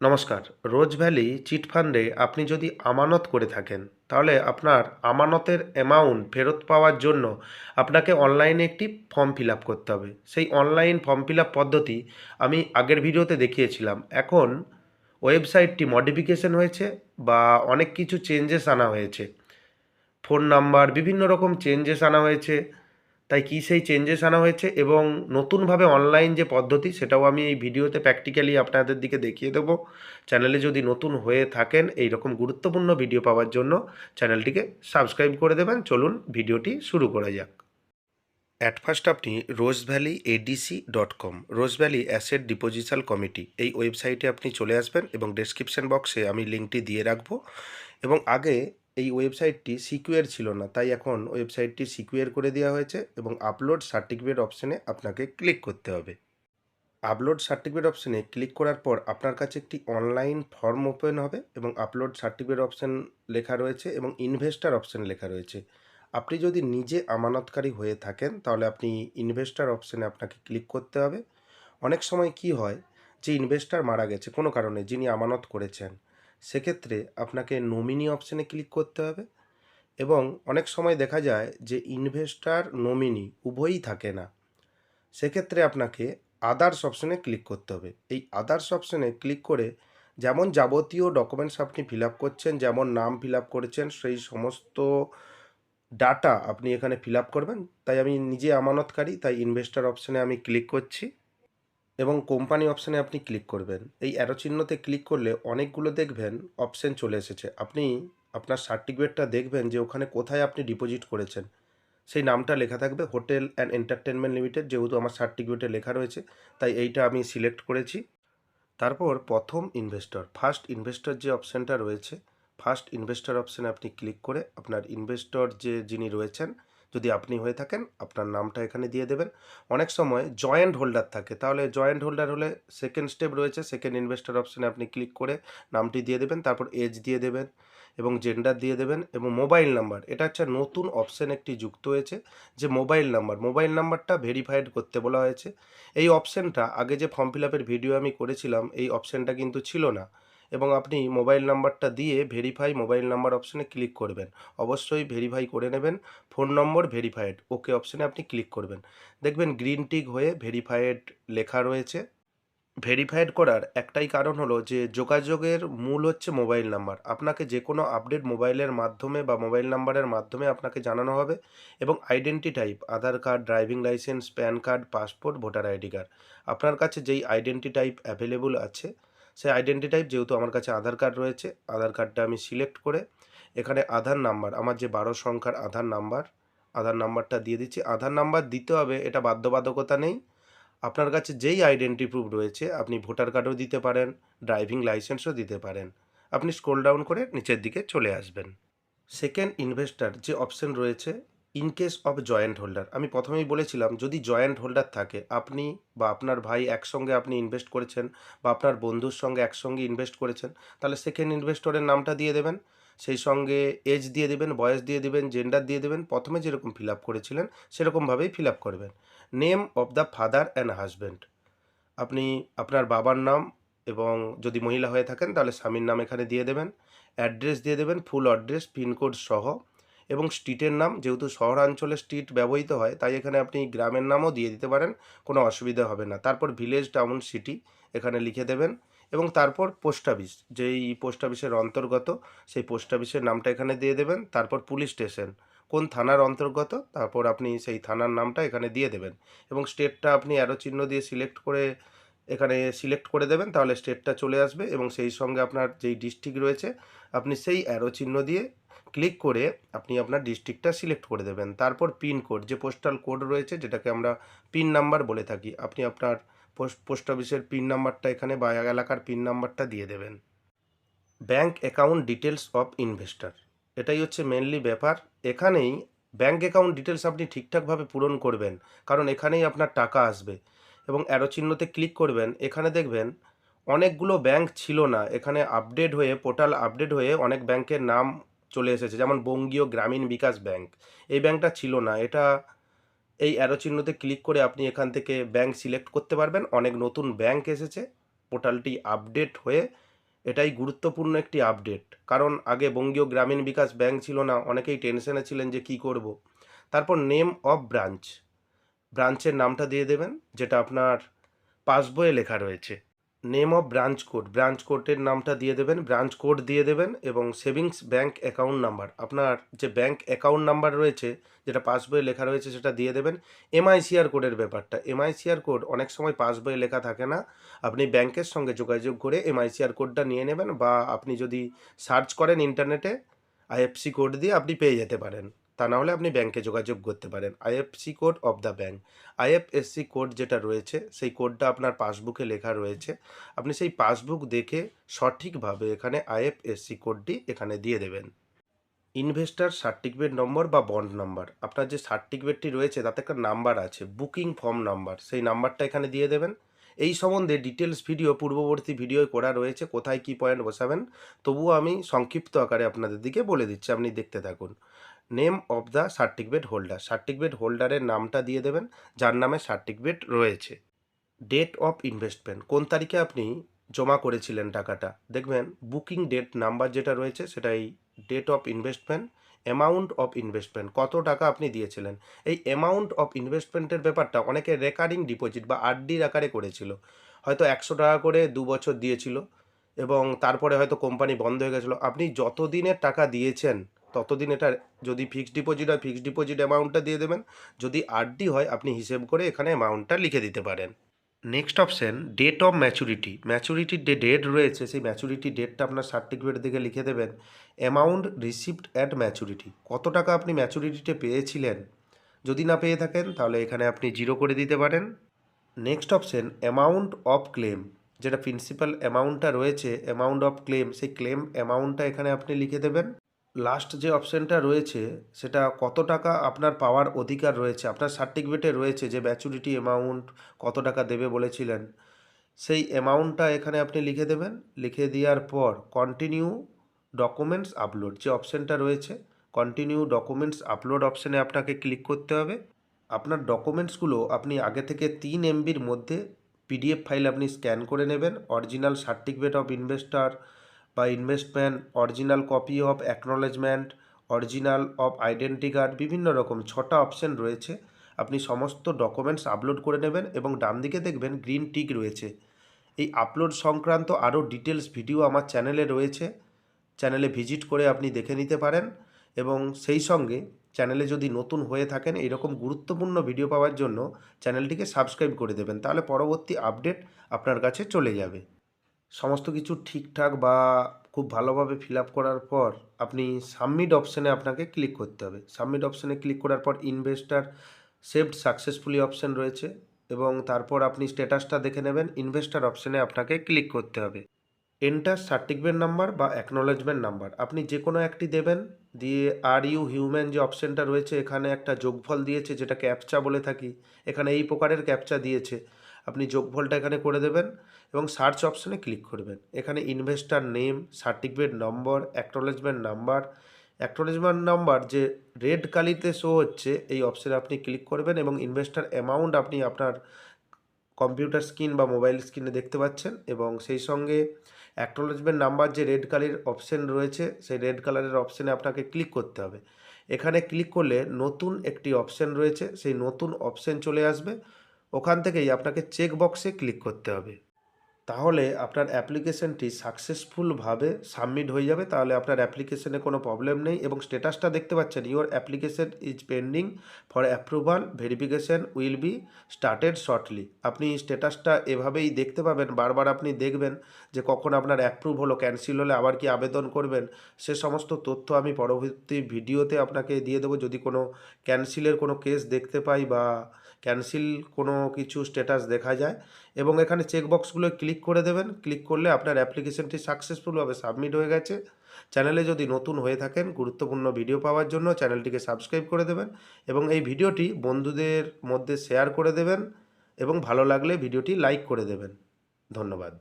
নমস্কার। রোজ valley cheat ফান্ডে আপনি যদি আমানত করে থাকেন, তাহলে আপনার আমানতের অ্যামাউন্ট ফেরত পাওয়ার জন্য আপনাকে অনলাইনে একটি ফর্ম ফিল আপ করতে হবে। সেই অনলাইন ফর্ম ফিল আপ পদ্ধতি আমি আগের ভিডিওতে দেখিয়েছিলাম। এখন ওয়েবসাইটটি মডিফিকেশন হয়েছে বা অনেক কিছু চেঞ্জেস আনা হয়েছে। ফোন নাম্বার বিভিন্ন রকম চেঞ্জেস আনা হয়েছে। তাই কী সেই চেঞ্জেস আনা হয়েছে এবং নতুনভাবে অনলাইন যে পদ্ধতি সেটাও আমি এই ভিডিওতে প্র্যাকটিক্যালি আপনাদের দিকে দেখিয়ে দেবো। চ্যানেলে যদি নতুন হয়ে থাকেন এই রকম গুরুত্বপূর্ণ ভিডিও পাওয়ার জন্য চ্যানেলটিকে সাবস্ক্রাইব করে দেবেন। চলুন ভিডিওটি শুরু করা যাক। অ্যাট ফার্স্ট আপনি rosevalleyadc.com রোজ ভ্যালি অ্যাসেট ডিপোজিশন কমিটি এই ওয়েবসাইটে আপনি চলে আসবেন এবং ডেসক্রিপশন বক্সে আমি লিঙ্কটি দিয়ে রাখবো। এবং আগে এই ওয়েবসাইটটি সিকিউর ছিল না, তাই এখন ওয়েবসাইটটি সিকিউর করে দেওয়া হয়েছে এবং আপলোড সার্টিফিকেট অপশানে আপনাকে ক্লিক করতে হবে। আপলোড সার্টিফিকেট অপশানে ক্লিক করার পর আপনার কাছে একটি অনলাইন ফর্ম ওপেন হবে এবং আপলোড সার্টিফিকেট অপশান লেখা রয়েছে এবং ইনভেস্টার অপশান লেখা রয়েছে। আপনি যদি নিজে আমানতকারী হয়ে থাকেন তাহলে আপনি ইনভেস্টার অপশানে আপনাকে ক্লিক করতে হবে। অনেক সময় কি হয় যে ইনভেস্টার মারা গেছে কোনো কারণে, যিনি আমানত করেছেন, সেক্ষেত্রে আপনাকে নমিনি অপশানে ক্লিক করতে হবে। এবং অনেক সময় দেখা যায় যে ইনভেস্টার নমিনি উভয়ই থাকে না, সেক্ষেত্রে আপনাকে আদার্স অপশানে ক্লিক করতে হবে। এই আদার্স অপশানে ক্লিক করে যেমন যাবতীয় ডকুমেন্টস আপনি ফিল আপ করছেন, যেমন নাম ফিল আপ করেছেন, সেই সমস্ত ডাটা আপনি এখানে ফিল আপ করবেন। তাই আমি নিজে আমানতকারী, তাই ইনভেস্টার অপশানে আমি ক্লিক করছি এবং কোম্পানি অপশানে আপনি ক্লিক করবেন। এই অ্যারো চিহ্নতে ক্লিক করলে অনেকগুলো দেখবেন অপশান চলে এসেছে। আপনি আপনার সার্টিফিকেটটা দেখবেন যে ওখানে কোথায় আপনি ডিপোজিট করেছেন, সেই নামটা লেখা থাকবে হোটেল অ্যান্ড এন্টারটেনমেন্ট লিমিটেড, যেহেতু আমার সার্টিফিকেটে লেখা রয়েছে তাই এইটা আমি সিলেক্ট করেছি। তারপর প্রথম ইনভেস্টর, ফার্স্ট ইনভেস্টর যে অপশানটা রয়েছে, ফার্স্ট ইনভেস্টর অপশানে আপনি ক্লিক করে আপনার ইনভেস্টর যিনি রয়েছেন, যদি আপনি হয়ে থাকেন আপনার নামটা এখানে দিয়ে দেবেন। অনেক সময় জয়েন্ট হোল্ডার থাকে, তাহলে জয়েন্ট হোল্ডার হলে সেকেন্ড স্টেপ রয়েছে, সেকেন্ড ইনভেস্টর অপশানে আপনি ক্লিক করে নামটি দিয়ে দেবেন, তারপর এজ দিয়ে দেবেন এবং জেন্ডার দিয়ে দেবেন এবং মোবাইল নাম্বার, এটা হচ্ছে নতুন অপশান একটি যুক্ত হয়েছে যে মোবাইল নাম্বারটা ভেরিফাইড করতে বলা হয়েছে। এই অপশানটা আগে যে ফর্ম ফিল আপের ভিডিও আমি করেছিলাম এই অপশানটা কিন্তু ছিল না, এবং আপনি মোবাইল নাম্বারটা দিয়ে ভেরিফাই মোবাইল নাম্বার অপশানে ক্লিক করবেন। অবশ্যই ভেরিফাই করে নেবেন। ফোন নম্বর ভেরিফাইড, ওকে অপশানে আপনি ক্লিক করবেন। দেখবেন গ্রিন টিক হয়ে ভেরিফাইড লেখা রয়েছে। ভেরিফাইড করার একটাই কারণ হলো যে যোগাযোগের মূল হচ্ছে মোবাইল নাম্বার। আপনাকে যে কোনো আপডেট মোবাইলের মাধ্যমে বা মোবাইল নাম্বারের মাধ্যমে আপনাকে জানানো হবে। এবং identity type Aadhaar card, driving licence, PAN card, passport, voter ID card. আপনার কাছে যেই আইডেন্টি টাইপ অ্যাভেলেবল আছে সেই আইডেন্টি টাইপ, যেহেতু আমার কাছে আধার কার্ড রয়েছে, আধার কার্ডটা আমি সিলেক্ট করে এখানে আধার নাম্বার, আমার যে 12 সংখ্যার আধার নাম্বারটা দিয়ে দিচ্ছি। আধার নাম্বার দিতে হবে, এটা বাধ্যবাধকতা নেই। আপনার কাছে যেই আইডেন্টি প্রুফ রয়েছে, আপনি ভোটার কার্ডও দিতে পারেন, ড্রাইভিং লাইসেন্সও দিতে পারেন। আপনি স্ক্রল ডাউন করে নিচের দিকে চলে আসবেন। সেকেন্ড ইনভেস্টর যে অপশন রয়েছে, in case of joint holder, আমি প্রথমেই বলেছিলাম যদি জয়েন্ট হোল্ডার থাকে, আপনি বা আপনার ভাই একসঙ্গে আপনি ইনভেস্ট করেছেন বা আপনার বন্ধুর সঙ্গে একসঙ্গে ইনভেস্ট করেছেন, তাহলে সেকেন্ড ইনভেস্টরের নামটা দিয়ে দেবেন, সেই সঙ্গে এজ দিয়ে দেবেন, বয়স দিয়ে দেবেন, জেন্ডার দিয়ে দেবেন, প্রথমে যেরকম ফিল আপ করেছিলেন সেরকমভাবেই ফিল আপ করবেন। Name of the father and husband, আপনি আপনার বাবার নাম এবং যদি মহিলা হয়ে থাকেন তাহলে স্বামীর নাম এখানে দিয়ে দেবেন। অ্যাড্রেস দিয়ে দেবেন, ফুল অ্যাড্রেস, পিনকোড সহ, এবং স্ট্রিটের নাম, যেহেতু শহরাঞ্চলে স্ট্রিট ব্যবহৃত হয় তাই এখানে আপনি গ্রামের নামও দিয়ে দিতে পারেন, কোনো অসুবিধা হবে না। তারপর ভিলেজ, টাউন, সিটি এখানে লিখে দেবেন এবং তারপর পোস্ট অফিস, যেই পোস্ট অফিসের অন্তর্গত সেই পোস্ট অফিসের নামটা এখানে দিয়ে দেবেন। তারপর পুলিশ স্টেশন, কোন থানার অন্তর্গত, তারপর আপনি সেই থানার নামটা এখানে দিয়ে দেবেন এবং স্টেটটা আপনি অ্যারো চিহ্ন দিয়ে সিলেক্ট করে এখানে সিলেক্ট করে দেবেন, তাহলে স্টেটটা চলে আসবে এবং সেই সঙ্গে আপনার যেই ডিস্ট্রিক্ট রয়েছে আপনি সেই অ্যারো চিহ্ন দিয়ে ক্লিক করে আপনি আপনার ডিস্ট্রিক্টটা সিলেক্ট করে দেবেন। তারপর পিন কোড, যে পোস্টাল কোড রয়েছে যেটাকে আমরা পিন নাম্বার বলে থাকি, আপনি আপনার পোস্ট অফিসের পিন নাম্বারটা এখানে বা এলাকার পিন নাম্বারটা দিয়ে দেবেন। Bank account details of investor, এটাই হচ্ছে মেনলি ব্যাপার। এখানেই ব্যাঙ্ক অ্যাকাউন্ট ডিটেলস আপনি ঠিকঠাকভাবে পূরণ করবেন, কারণ এখানেই আপনার টাকা আসবে। এবং অ্যারো চিহ্নতে ক্লিক করবেন, এখানে দেখবেন অনেকগুলো ব্যাঙ্ক ছিল না, এখানে আপডেট হয়ে পোর্টাল আপডেট হয়ে অনেক ব্যাংকের নাম চলে এসেছে, যেমন বঙ্গীয় গ্রামীণ বিকাশ ব্যাঙ্ক, এই ব্যাঙ্কটা ছিল না। এটা এই অ্যারো চিহ্নতে ক্লিক করে আপনি এখান থেকে ব্যাঙ্ক সিলেক্ট করতে পারবেন। অনেক নতুন ব্যাঙ্ক এসেছে, পোর্টালটি আপডেট হয়ে এটাই গুরুত্বপূর্ণ একটি আপডেট, কারণ আগে বঙ্গীয় গ্রামীণ বিকাশ ব্যাংক ছিল না, অনেকেই টেনশনে ছিলেন যে কি করব। তারপর নেম অফ ব্রাঞ্চ, ব্রাঞ্চের নামটা দিয়ে দেবেন যেটা আপনার পাসবইয়ে লেখা রয়েছে। Name of branch code, branch কোডের নামটা দিয়ে দেবেন, ব্রাঞ্চ কোড দিয়ে দেবেন, এবং সেভিংস ব্যাংক অ্যাকাউন্ট নাম্বার, আপনার যে ব্যাংক অ্যাকাউন্ট নাম্বার রয়েছে যেটা পাসবইয়ে লেখা রয়েছে সেটা দিয়ে দেবেন। এমআইসিআর কোডের ব্যাপারটা, এমআইসিআর কোড অনেক সময় পাসবইয়ে লেখা থাকে না, আপনি ব্যাংকের সঙ্গে যোগাযোগ করে এমআইসিআর কোডটা নিয়ে নেবেন, বা আপনি যদি সার্চ করেন ইন্টারনেটে আইএফসি কোড দিয়ে আপনি পেয়ে যেতে পারেন। তা না হলে আপনি ব্যাংকে যোগাযোগ করতে পারেন। IFC code of the bank, IFSC code যেটা রয়েছে সেই কোডটা আপনার পাসবুকে লেখা রয়েছে, আপনি সেই পাসবুক দেখে সঠিকভাবে এখানে আইএফএসসি কোডটি এখানে দিয়ে দেবেন। ইনভেস্টার সার্টিফিকেট নম্বর বা বন্ড নাম্বার, আপনার যে সার্টিফিকেটটি রয়েছে তাতে একটা নাম্বার আছে, বুকিং ফর্ম নাম্বার, সেই নাম্বারটা এখানে দিয়ে দেবেন। এই সম্বন্ধে ডিটেলস ভিডিও পূর্ববর্তী ভিডিওয় করা রয়েছে, কোথায় কি পয়েন্ট বসাবেন, তবুও আমি সংক্ষিপ্ত আকারে আপনাদের দিকে বলে দিচ্ছি, আপনি দেখতে থাকুন। Name of the certificate holder, certificate হোল্ডারের নামটা দিয়ে দেবেন যার নামে সার্টিফিকেট রয়েছে। ডেট অফ ইনভেস্টমেন্ট, কোন তারিখে আপনি জমা করেছিলেন টাকাটা, দেখবেন বুকিং ডেট নাম্বার যেটা রয়েছে সেটাই date of investment. Amount of investment, কত টাকা আপনি দিয়েছিলেন। এই অ্যামাউন্ট অফ ইনভেস্টমেন্টের ব্যাপারটা অনেকে রেকারিং ডিপোজিট বা আরডির আকারে করেছিল, হয়তো 100 টাকা করে 2 বছর দিয়েছিল এবং তারপরে হয়তো কোম্পানি বন্ধ হয়ে গেছিলো। আপনি যত দিনের টাকা দিয়েছেন ততদিন এটা, যদি ফিক্সড ডিপোজিট হয় ফিক্সড ডিপোজিট অ্যামাউন্টটা দিয়ে দেবেন, যদি আরডি হয় আপনি হিসেব করে এখানে অ্যামাউন্টটা লিখে দিতে পারেন। Next option date of maturity, ম্যাচুরিটির যে ডেট রয়েছে সেই ম্যাচুরিটি ডেটটা আপনার সার্টিফিকেট দিকে লিখে দেবেন। অ্যামাউন্ট রিসিভড অ্যাট ম্যাচুরিটি, কত টাকা আপনি ম্যাচুরিটিতে পেয়েছিলেন, যদি না পেয়ে থাকেন তাহলে এখানে আপনি 0 করে দিতে পারেন। Next option amount of clans, যেটা প্রিন্সিপাল অ্যামাউন্টটা রয়েছে অ্যামাউন্ট অফ ক্লেম, সেই ক্লেম অ্যামাউন্টটা এখানে আপনি লিখে দেবেন। লাস্ট যে অপশানটা রয়েছে সেটা কত টাকা আপনার পাওয়ার অধিকার রয়েছে, আপনার সার্টিফিকেটে রয়েছে যে ম্যাচুরিটি অ্যামাউন্ট কত টাকা দেবে বলেছিলেন, সেই অ্যামাউন্টটা এখানে আপনি লিখে দেবেন। লিখে দেওয়ার পর কন্টিনিউ ডকুমেন্টস আপলোড, যে অপশানটা রয়েছে কন্টিনিউ ডকুমেন্টস আপলোড অপশানে আপনাকে ক্লিক করতে হবে। আপনার ডকুমেন্টসগুলো আপনি আগে থেকে 3 MBর মধ্যে পিডিএফ ফাইল আপনি স্ক্যান করে নেবেন। অরিজিনাল সার্টিফিকেট অফ ইনভেস্টর বা investment, original copy of acknowledgement, original of identity card, বিভিন্ন রকম 6টা অপশান রয়েছে, আপনি সমস্ত ডকুমেন্টস আপলোড করে নেবেন এবং ডান দিকে দেখবেন গ্রিন টিক রয়েছে। এই আপলোড সংক্রান্ত আরও ডিটেলস ভিডিও আমার চ্যানেলে রয়েছে, চ্যানেলে ভিজিট করে আপনি দেখে নিতে পারেন, এবং সেই সঙ্গে চ্যানেলে যদি নতুন হয়ে থাকেন এইরকম গুরুত্বপূর্ণ ভিডিও পাওয়ার জন্য চ্যানেলটিকে সাবস্ক্রাইব করে দেবেন, তাহলে পরবর্তী আপডেট আপনার কাছে চলে যাবে। সমস্ত কিছু ঠিকঠাক বা খুব ভালোভাবে ফিল আপ করার পর আপনি সাবমিট অপশানে আপনাকে ক্লিক করতে হবে। সাবমিট অপশানে ক্লিক করার পর ইনভেস্টার সেভড সাকসেসফুলি অপশান রয়েছে, এবং তারপর আপনি স্ট্যাটাসটা দেখে নেবেন। ইনভেস্টার অপশানে আপনাকে ক্লিক করতে হবে। এন্টার সার্টিফিকেট নাম্বার বা অ্যাকনোলেজমেন্ট নাম্বার, আপনি যে কোনো একটি দেবেন, দিয়ে আর ইউ হিউম্যান যে অপশানটা রয়েছে এখানে একটা যোগফল দিয়েছে যেটা ক্যাপচা বলে থাকি, এখানে এই প্রকারের ক্যাপচা দিয়েছে, আপনি যোগফলটা এখানে করে দেবেন এবং সার্চ অপশানে ক্লিক করবেন। এখানে ইনভেস্টার নেম, সার্টিফিকেট নম্বর, অ্যাকনোলেজমেন্ট নাম্বার যে রেড কালিতে শো হচ্ছে এই অপশানে আপনি ক্লিক করবেন, এবং ইনভেস্টার অ্যামাউন্ট আপনি আপনার কম্পিউটার স্ক্রিন বা মোবাইল স্ক্রিনে দেখতে পাচ্ছেন, এবং সেই সঙ্গে অ্যাকনোলেজমেন্ট নাম্বার যে রেড কালারের অপশান রয়েছে সেই রেড কালারের অপশানে আপনাকে ক্লিক করতে হবে। এখানে ক্লিক করলে নতুন একটি অপশান রয়েছে, সেই নতুন অপশান চলে আসবে, ওখান থেকেই আপনাকে চেক বক্সে ক্লিক করতে হবে। তাহলে আপনার অ্যাপ্লিকেশনটি সাকসেসফুলভাবে সাবমিট হয়ে যাবে, তাহলে আপনার অ্যাপ্লিকেশনে কোনো প্রবলেম নেই, এবং স্ট্যাটাসটা দেখতে পাচ্ছেন your application is pending for approval, verification will be started shortly. আপনি স্ট্যাটাসটা এভাবেই দেখতে পাবেন, বারবার আপনি দেখবেন যে কখন আপনার অ্যাপ্রুভ হলো, ক্যান্সেল হলে আবার কি আবেদন করবেন, সে সমস্ত তথ্য আমি পরবর্তী ভিডিওতে আপনাকে দিয়ে দেবো। যদি কোনো ক্যান্সেলের কোনো কেস দেখতে পাই বা ক্যান্সেল কোনো কিছু স্ট্যাটাস দেখা যায়, এবং এখানে চেকবক্সগুলো ক্লিক করে দেবেন। ক্লিক করলে আপনার অ্যাপ্লিকেশনটি সাকসেসফুলভাবে সাবমিট হয়ে গেছে। চ্যানেলে যদি নতুন হয়ে থাকেন গুরুত্বপূর্ণ ভিডিও পাওয়ার জন্য চ্যানেলটিকে সাবস্ক্রাইব করে দেবেন, এবং এই ভিডিওটি বন্ধুদের মধ্যে শেয়ার করে দেবেন, এবং ভালো লাগলে ভিডিওটি লাইক করে দেবেন। ধন্যবাদ।